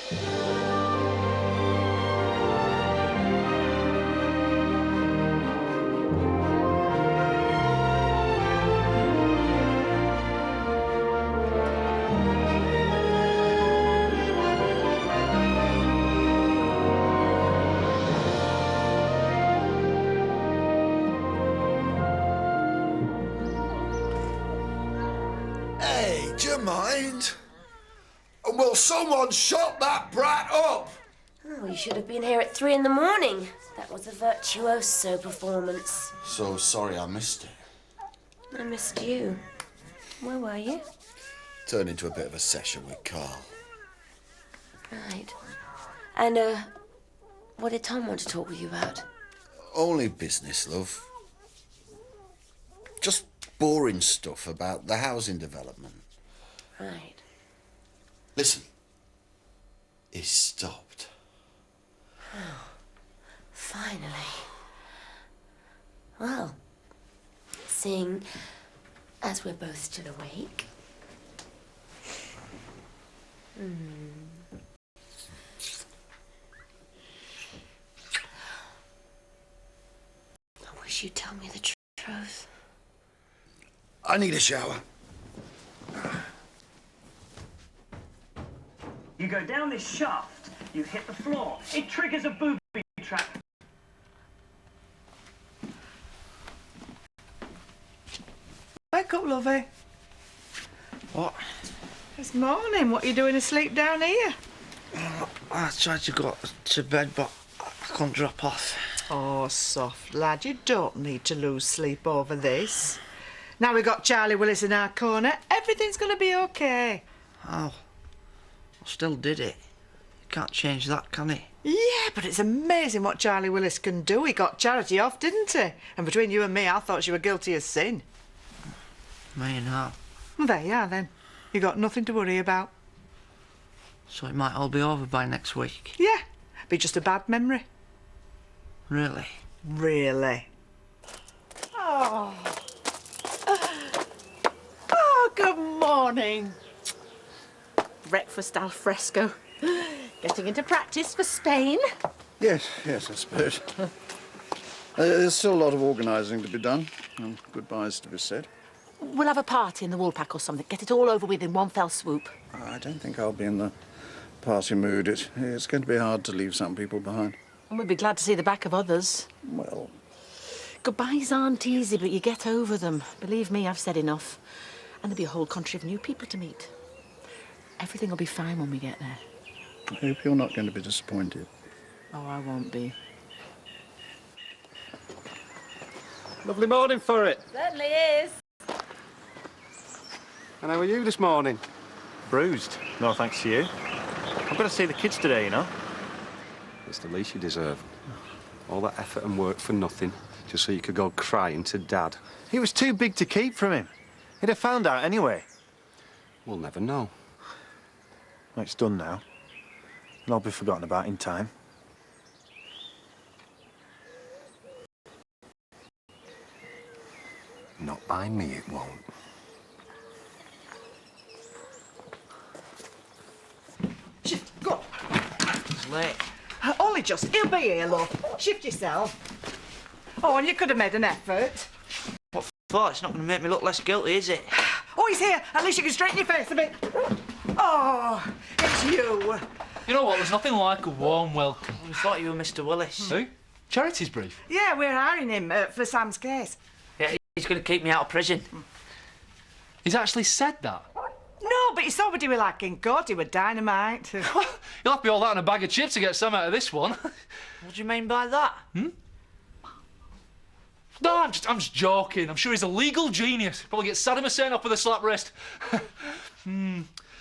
Hey, do you mind? Will someone shut that brat up? Oh, you should have been here at 3 in the morning. That was a virtuoso performance. So sorry I missed it. I missed you. Where were you? Turned into a bit of a session with Carl. Right. And, what did Tom want to talk with you about? Only business, love. Just boring stuff about the housing development. Right. Listen. He's stopped. Oh, finally. Well, seeing as we're both still awake. I wish you'd tell me the truth. I need a shower. You go down this shaft, you hit the floor. It triggers a booby trap. Wake up, lovey. What? It's morning. What are you doing asleep down here? I tried to go to bed, but I couldn't drop off. Oh, soft lad, you don't need to lose sleep over this. Now we've got Charlie Willis in our corner, everything's going to be OK. How? I still did it. You can't change that, can he? Yeah, but it's amazing what Charlie Willis can do. He got Charity off, didn't he? And between you and me, I thought she were guilty of sin. Me and how? Well, there you are, then. You got nothing to worry about. So it might all be over by next week. Yeah, be just a bad memory. Really? Really? Oh. Oh, good morning. Breakfast al fresco. Getting into practice for Spain. Yes, I suppose. There's still a lot of organising to be done, and goodbyes to be said. We'll have a party in the Woolpack or something. Get it all over with in one fell swoop. I don't think I'll be in the party mood. It's going to be hard to leave some people behind. And we'd be glad to see the back of others. Well... Goodbyes aren't easy, but you get over them. Believe me, I've said enough. And there'll be a whole country of new people to meet. Everything will be fine when we get there. I hope you're not going to be disappointed. Oh, I won't be. Lovely morning for it. Certainly is. And how are you this morning? Bruised. No, thanks to you. I've got to see the kids today, you know. It's the least you deserve. All that effort and work for nothing, just so you could go crying to Dad. He was too big to keep from him. He'd have found out anyway. We'll never know. Well, it's done now. And I'll be forgotten about in time. Not by me, it won't. Shift, go. It's late. Only just, he'll be here, love. Shift yourself. Oh, and you could have made an effort. What for? It's not going to make me look less guilty, is it? Oh, he's here. At least you can straighten your face a bit. Oh, it's you. You know what? There's nothing like a warm welcome. We thought you were Mr. Willis. Who? Charity's brief? Yeah, we're hiring him for Sam's case. Yeah, he's going to keep me out of prison. He's actually said that? No, but he saw what he were like in court. He were dynamite. You'll have to be all that and a bag of chips to get some out of this one. What do you mean by that? No, I'm just joking. I'm sure he's a legal genius. Probably get Saddam Hussein up with a slap wrist.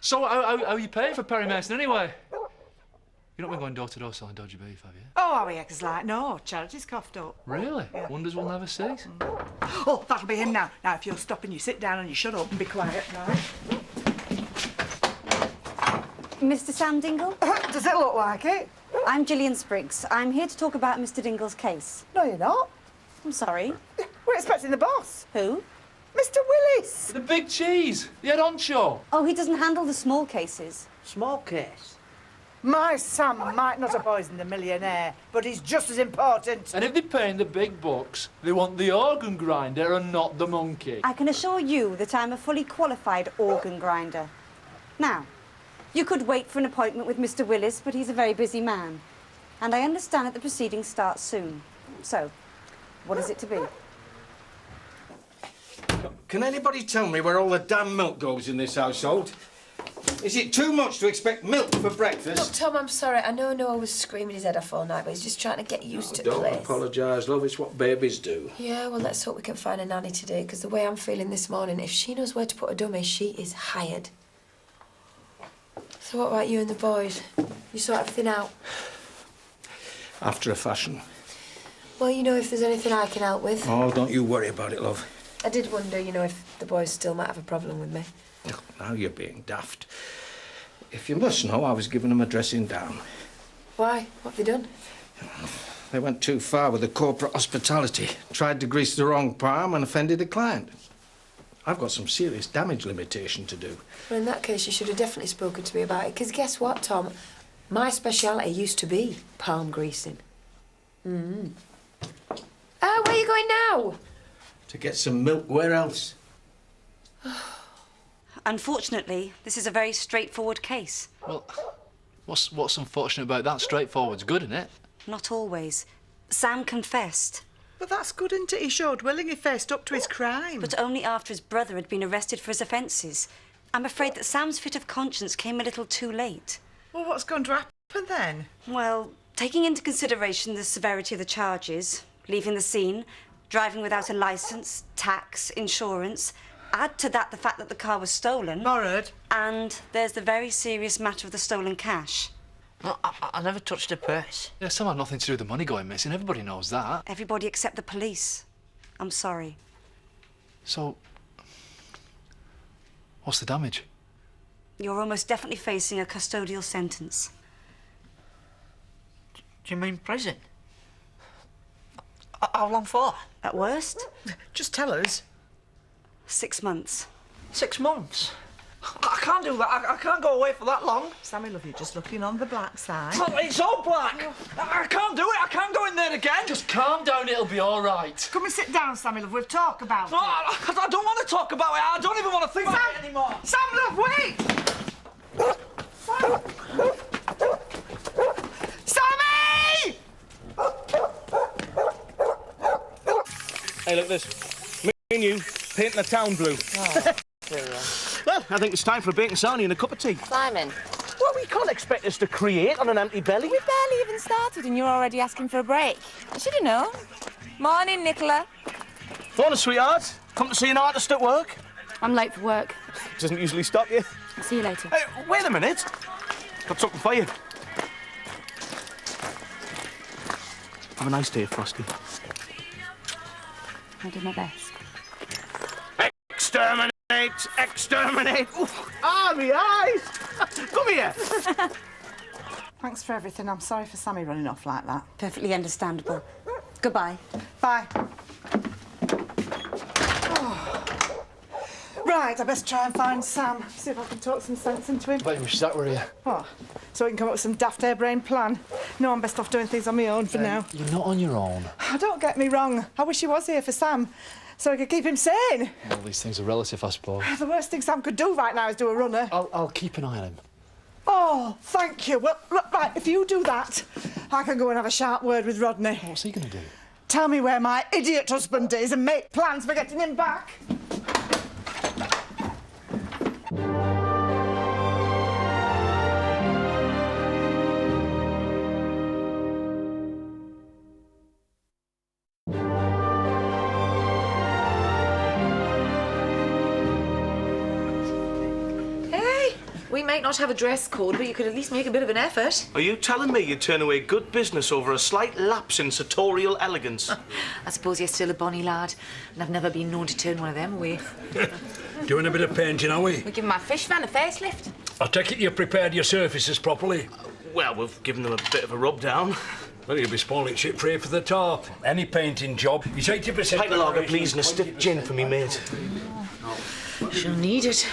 So, how are you paying for Perry Mason anyway? You've not been going door to door selling dodgy beef, have you? Oh, how he acts like, no, Charity's coughed up. Really? Yeah. Wonders will never cease. Oh, that'll be him now. Now, if you're stopping, you sit down and you shut up and be quiet, right? Mr. Sam Dingle? Does it look like it? I'm Gillian Spriggs. I'm here to talk about Mr. Dingle's case. No, you're not. I'm sorry. We're expecting the boss. Who? Mr. Willis. The big cheese. The head honcho. Oh, he doesn't handle the small cases. Small case? My Sam might not have poisoned the millionaire, but he's just as important. And if they're paying the big bucks, they want the organ grinder and not the monkey. I can assure you that I'm a fully qualified organ grinder. Now, you could wait for an appointment with Mr. Willis, but he's a very busy man. And I understand that the proceedings start soon. So, what is it to be? Can anybody tell me where all the damn milk goes in this household? Is it too much to expect milk for breakfast? Look, Tom, I'm sorry. I know Noah was screaming his head off all night, but he's just trying to get used to the Don't place. apologise, love. It's what babies do. Yeah, well, let's hope we can find a nanny today, because the way I'm feeling this morning, if she knows where to put a dummy, she is hired. So what about you and the boys? You sort everything out? After a fashion. Well, you know, if there's anything I can help with. Oh, don't you worry about it, love. I did wonder, you know, if the boys still might have a problem with me. Oh, now you're being daft. If you must know, I was giving them a dressing down. Why? What have they done? They went too far with the corporate hospitality. Tried to grease the wrong palm and offended a client. I've got some serious damage limitation to do. Well, in that case, you should have definitely spoken to me about it, because guess what, Tom? My speciality used to be palm greasing. Where are you going now? To get some milk, where else? Unfortunately, this is a very straightforward case. Well, what's unfortunate about that? Straightforward's good, isn't it? Not always. Sam confessed. But that's good, isn't it? He showed willing, he faced up to his crime. But only after his brother had been arrested for his offences. I'm afraid that Sam's fit of conscience came a little too late. Well, what's going to happen then? Well, taking into consideration the severity of the charges, leaving the scene, driving without a licence, tax, insurance, add to that the fact that the car was stolen. Borrowed. And there's the very serious matter of the stolen cash. No, I never touched a purse. Yeah, Sam had nothing to do with the money going missing. Everybody knows that. Everybody except the police. I'm sorry. So, what's the damage? You're almost definitely facing a custodial sentence. Do you mean prison? How long for? At worst, Just tell us. 6 months. 6 months? I can't do that. I can't go away for that long. Sammy, love, you're just looking on the black side. Oh, it's all black. I can't do it. I can't go in there again. Just calm down, it'll be all right. Come and sit down, Sammy, love. We'll talk about No, it. I don't want to talk about it. I don't even want to think about it anymore. Sam, love, wait! Sammy! Hey, look this. Me and you painting the town blue. Oh, Well, I think it's time for a bacon sarnie and a cup of tea. Simon. Well, we can't expect us to create on an empty belly. We barely even started and you're already asking for a break. I should have known. Morning, Nicola. Morning, sweetheart. Come to see an artist at work? I'm late for work. Doesn't usually stop you. I'll see you later. Hey, wait a minute. Got something for you. Have a nice day, Frosty. I'll do my best. Exterminate! Exterminate! Oof. Ah, my eyes! Come here! Thanks for everything. I'm sorry for Sammy running off like that. Perfectly understandable. Goodbye. Bye. Oh. Right, I best try and find Sam. See if I can talk some sense into him. I bet you wish that were here. What? So we can come up with some daft harebrained plan. No, I'm best off doing things on my own for now. You're not on your own. Don't get me wrong. I wish he was here for Sam, so I could keep him sane. All these things are relative, I suppose. The worst thing Sam could do right now is do a runner. I'll keep an eye on him. Oh, thank you. Well, look, right, if you do that, I can go and have a sharp word with Rodney. What's he going to do? Tell me where my idiot husband is and make plans for getting him back. We might not have a dress code, but you could at least make a bit of an effort. Are you telling me you'd turn away good business over a slight lapse in sartorial elegance? I suppose you're still a bonny lad, and I've never been known to turn one of them away. Doing a bit of painting, are we? We're giving my fish van a facelift. I take it you prepared your surfaces properly. Well, we've given them a bit of a rub down. Well, you'll be spoiling shit free for the top. Any painting job is 80%. Pint of lager, please, and a stiff gin for me, mate. She'll need it.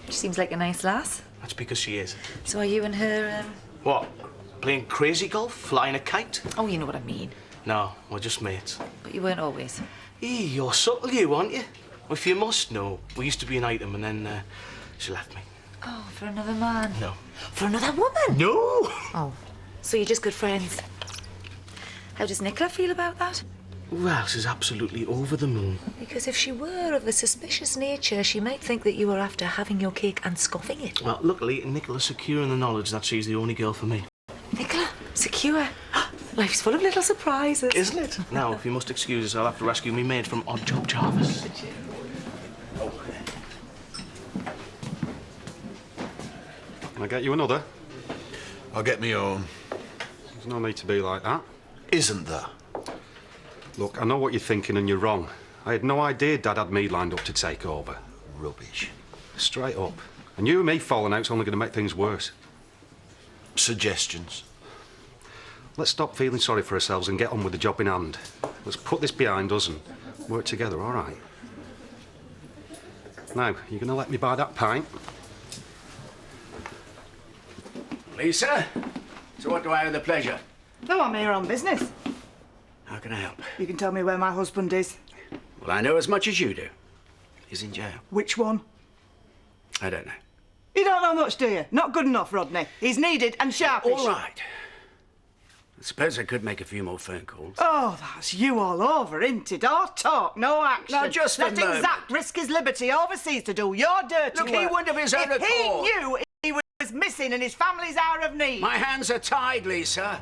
She seems like a nice lass. That's because she is. So are you and her What? Playing crazy golf? Flying a kite? Oh, you know what I mean. No, we're just mates. But you weren't always. You're subtle, you, aren't you? If you must know, we used to be an item and then she left me. Oh, for another man? No. For another woman? No! Oh, so you're just good friends. How does Nicola feel about that? Well, she's absolutely over the moon. Because if she were of a suspicious nature, she might think that you were after having your cake and scoffing it. Well, luckily, Nicola's secure in the knowledge that she's the only girl for me. Nicola, secure? Life's full of little surprises. Isn't it? Now, if you must excuse us, I'll have to rescue me maid from Odd Job Jarvis. Can I get you another? I'll get me own. There's no need to be like that. Isn't there? Look, I know what you're thinking and you're wrong. I had no idea Dad had me lined up to take over. Rubbish. Straight up. And you and me falling out's only going to make things worse. Suggestions? Let's stop feeling sorry for ourselves and get on with the job in hand. Let's put this behind us and work together, all right? Now, you going to let me buy that pint? Lisa, so what do I have the pleasure? No, I'm here on business. How can I help? You can tell me where my husband is. Well, I know as much as you do. He's in jail. Which one? I don't know. You don't know much, do you? Not good enough, Rodney. He's needed and sharpish. All right. I suppose I could make a few more phone calls. Oh, that's you all over, isn't it? All talk, no action. Now, just for a letting moment. Zach risk his liberty overseas to do your dirty Look, work. he wouldn't of his own If he accord. knew he was missing and his family's out of need. My hands are tied, Lisa.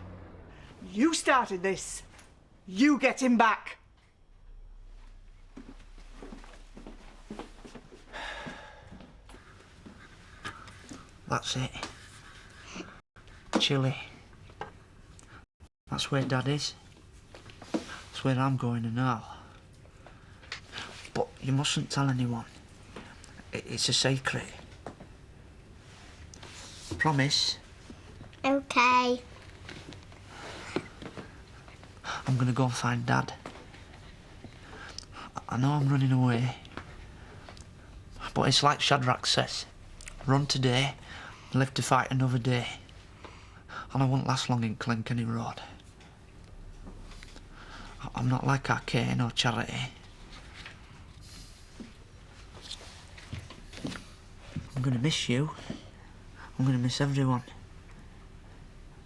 You started this. You get him back. That's it. Chile. That's where Dad is. That's where I'm going and all. But you mustn't tell anyone. It's a secret. Promise? Okay. I'm gonna go and find Dad. I know I'm running away. But it's like Shadrach says. Run today, live to fight another day. And I won't last long in Kilkenny Road. I'm not like Arcane or Charity. I'm gonna miss you. I'm gonna miss everyone.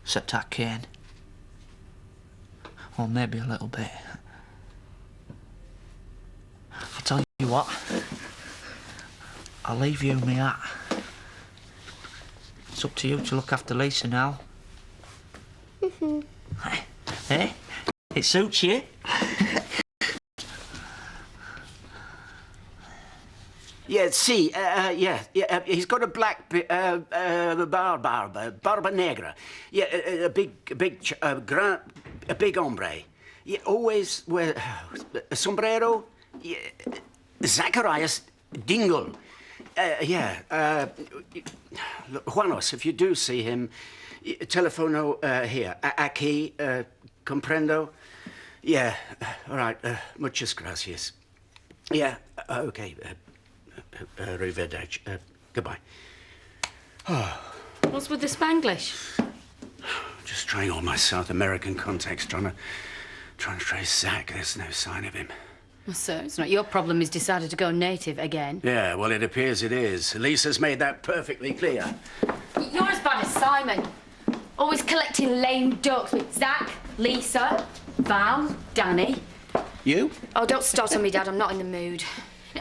Except Arcane. Or maybe a little bit. I'll tell you what. I'll leave you me hat. It's up to you to look after Lisa now. Hey, it suits you. Yeah, see, he's got a black barba negra. Yeah, a big hombre. Yeah, always wear a sombrero. Yeah, Zacharias Dingle. Look, Juanos, if you do see him, telefono here. Aquí, comprendo. Yeah, all right, muchas gracias. Yeah, okay. Arrivederci. Goodbye. What's with the Spanglish? Just trying all my South American contacts, trying to trace Zach. There's no sign of him. Well, sir, it's not your problem he's decided to go native again. Yeah, well, it appears it is. Lisa's made that perfectly clear. You're as bad as Simon. Always collecting lame ducks with Zach, Lisa, Val, Danny. You? Oh, don't start on me, Dad. I'm not in the mood.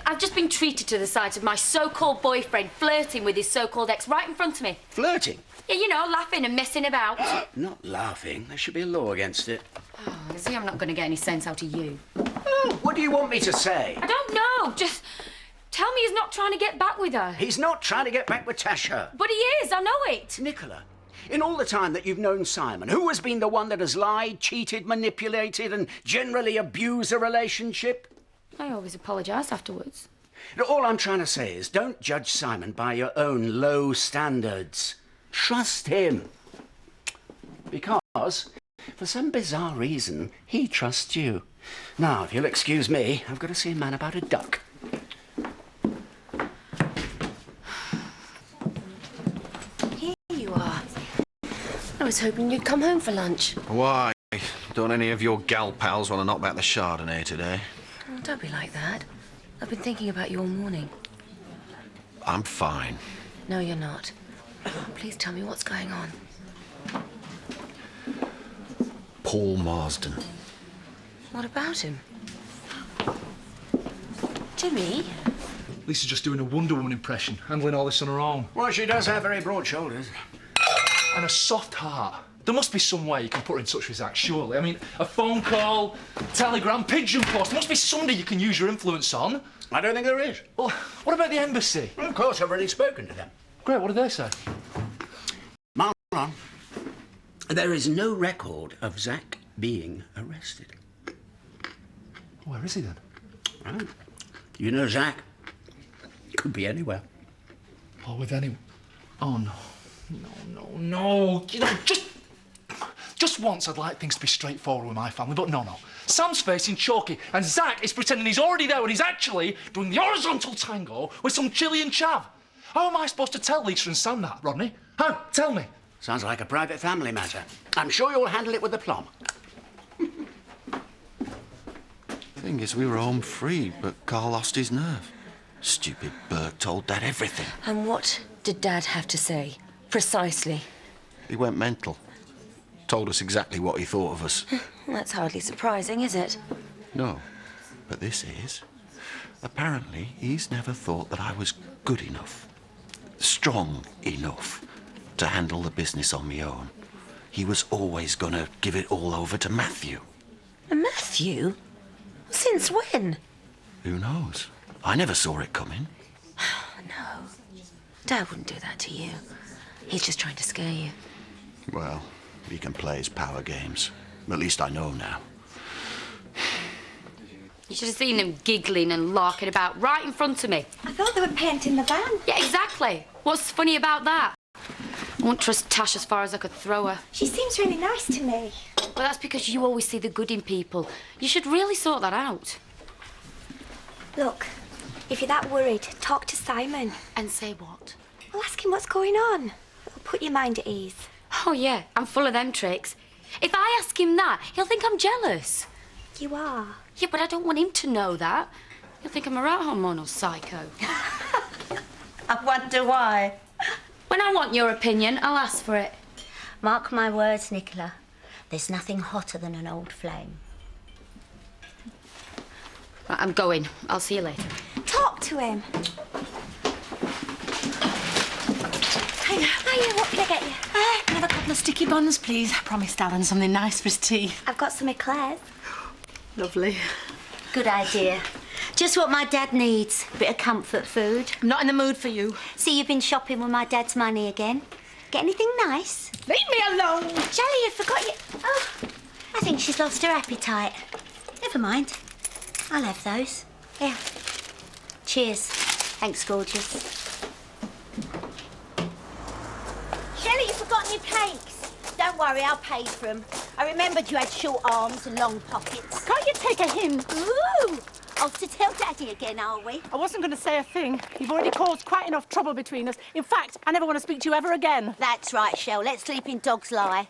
I've just been treated to the sight of my so-called boyfriend flirting with his so-called ex right in front of me. Flirting? Yeah, you know, laughing and messing about. Not laughing. There should be a law against it. Oh, see, I'm not going to get any sense out of you. Oh, what do you want me to say? I don't know. Just tell me he's not trying to get back with her. He's not trying to get back with Tasha. But he is. I know it. Nicola, in all the time that you've known Simon, who has been the one that has lied, cheated, manipulated, and generally abused a relationship? I always apologise afterwards. All I'm trying to say is don't judge Simon by your own low standards. Trust him. Because, for some bizarre reason, he trusts you. Now, if you'll excuse me, I've got to see a man about a duck. Here you are. was hoping you'd come home for lunch. Why? Don't any of your gal pals want to knock back the Chardonnay today? Oh, don't be like that. I've been thinking about you all morning. I'm fine. No, you're not. Please tell me what's going on. Paul Marsden. What about him? Jimmy? Lisa's just doing a Wonder Woman impression, handling all this on her own. Well, she does have very broad shoulders. And a soft heart. There must be some way you can put her in touch with Zach, surely. I mean, a phone call, telegram, pigeon post. There must be somebody you can use your influence on. I don't think there is. Well, what about the embassy? Well, of course, I've already spoken to them. Great, what did they say? Marlon, there is no record of Zach being arrested. Where is he then? Right. You know Zach could be anywhere. Oh, with anyone? Oh, no. No. You know, just once I'd like things to be straightforward with my family, but no. Sam's facing chalky, and Zach is pretending he's already there when he's actually doing the horizontal tango with some Chilean chav. How am I supposed to tell Lisa and Sam that, Rodney? How? Tell me. Sounds like a private family matter. I'm sure you'll handle it with aplomb. The thing is, we were home free, but Carl lost his nerve. Stupid Burke told Dad everything. And what did Dad have to say? Precisely. He went mental. Told us exactly what he thought of us. That's hardly surprising, is it? No, but this is. Apparently, he's never thought that I was good enough, strong enough to handle the business on my own. He was always going to give it all over to Matthew. Matthew? Since when? Who knows? I never saw it coming. No. Dad wouldn't do that to you. He's just trying to scare you. Well, he can play his power games. At least I know now. You should have seen them giggling and larking about right in front of me. I thought they were painting the van. Yeah, exactly. What's funny about that? I won't trust Tash as far as I could throw her. She seems really nice to me. Well, that's because you always see the good in people. You should really sort that out. Look, if you're that worried, talk to Simon. And say what? Well, ask him what's going on. It'll put your mind at ease. Oh, yeah, I'm full of them tricks. If I ask him that, he'll think I'm jealous. You are. Yeah, but I don't want him to know that. He'll think I'm a rat hormonal psycho. I wonder why. When I want your opinion, I'll ask for it. Mark my words, Nicola. There's nothing hotter than an old flame. Right, I'm going. I'll see you later. Talk to him. Hiya, what can I get you? Can I have a couple of sticky buns, please? I promised Alan something nice for his tea. I've got some eclairs. Lovely. Good idea. Just what my dad needs. A bit of comfort food. I'm not in the mood for you. See, you've been shopping with my dad's money again. Get anything nice? Leave me alone! Shelley, you forgot your... Oh, I think she's lost her appetite. Never mind. I'll have those. Yeah. Cheers. Thanks, gorgeous. Shelley, you've forgotten your cakes. Don't worry, I'll pay for them. I remembered you had short arms and long pockets. Can't you take a hint? Ooh! Off to tell Daddy again, are we? I wasn't going to say a thing. You've already caused quite enough trouble between us. In fact, I never want to speak to you ever again. That's right, Shell. Let's sleep in dog's lie.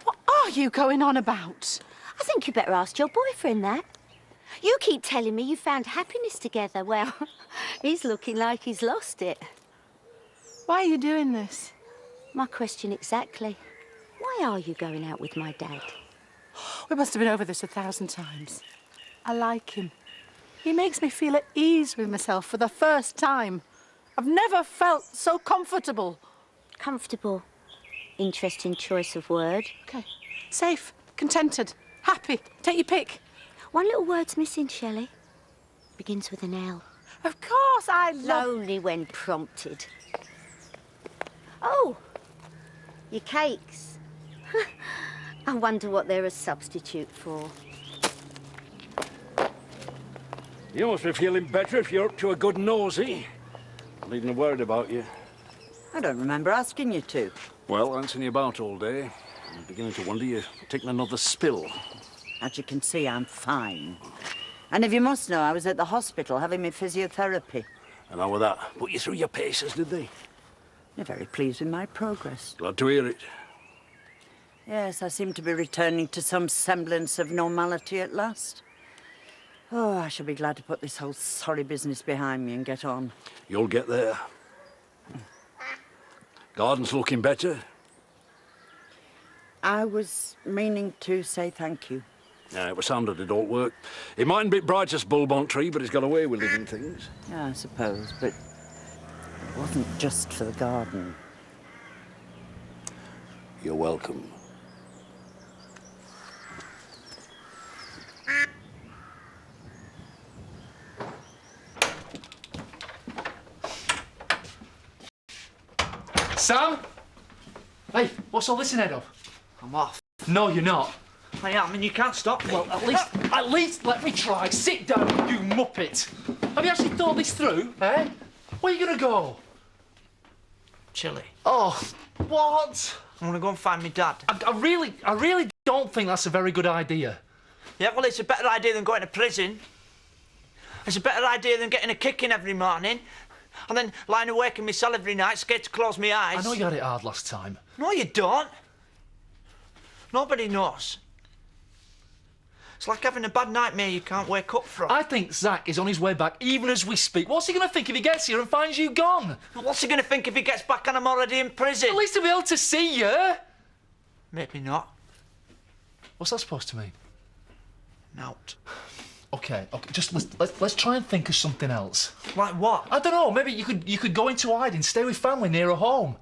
What are you going on about? I think you better ask your boyfriend that. You keep telling me you found happiness together. Well, he's looking like he's lost it. Why are you doing this? My question exactly. Why are you going out with my dad? We must have been over this 1,000 times. I like him. He makes me feel at ease with myself for the first time. I've never felt so comfortable. Comfortable. Interesting choice of word. OK. Safe, contented, happy. Take your pick. One little word's missing, Shelley. Begins with an L. Of course, I love... Lonely when prompted. Oh, your cakes. I wonder what they're a substitute for. You must be feeling better if you're up to a good nosy. I'm even worried about you. I don't remember asking you to. Well, I'm seen you about all day. I'm beginning to wonder you're taking another spill. As you can see, I'm fine. And if you must know, I was at the hospital having my physiotherapy. And how were that? Put you through your paces, did they? You're very pleased with my progress. Glad to hear it. Yes, I seem to be returning to some semblance of normality at last. Oh, I shall be glad to put this whole sorry business behind me and get on. You'll get there. Garden's looking better. I was meaning to say thank you. Yeah, it was sounded it don't work. It mightn't be brightest bulb on tree, but it's got away with living things. Yeah, I suppose, but it wasn't just for the garden. You're welcome. Sam? Hey, what's all this in head of? I'm off. No, you're not. I am, and you can't stop me. Well, at least let me try. Sit down, you muppet. Have you actually thought this through, eh? Where are you gonna go? Chilly. Oh, what? I want to go and find my dad. I really don't think that's a very good idea. Yeah, well, it's a better idea than going to prison. It's a better idea than getting a kicking every morning and then lying awake in my cell every night, scared to close my eyes. I know you had it hard last time. No, you don't. Nobody knows. It's like having a bad nightmare you can't wake up from. I think Zach is on his way back even as we speak. What's he going to think if he gets here and finds you gone? What's he going to think if he gets back and I'm already in prison? At least he'll be able to see you. Maybe not. What's that supposed to mean? Out. Okay, just let's try and think of something else. Like what? I don't know, maybe you could go into hiding, stay with family near a home.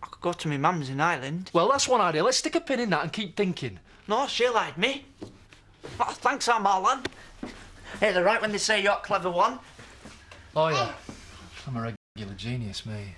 I could go to my mum's in Ireland. Well, that's one idea. Let's stick a pin in that and keep thinking. No, she'll hide me. Oh, thanks, I'm Marlon. Hey, they're right when they say you're a clever one. Oh, yeah. I'm a regular genius, me.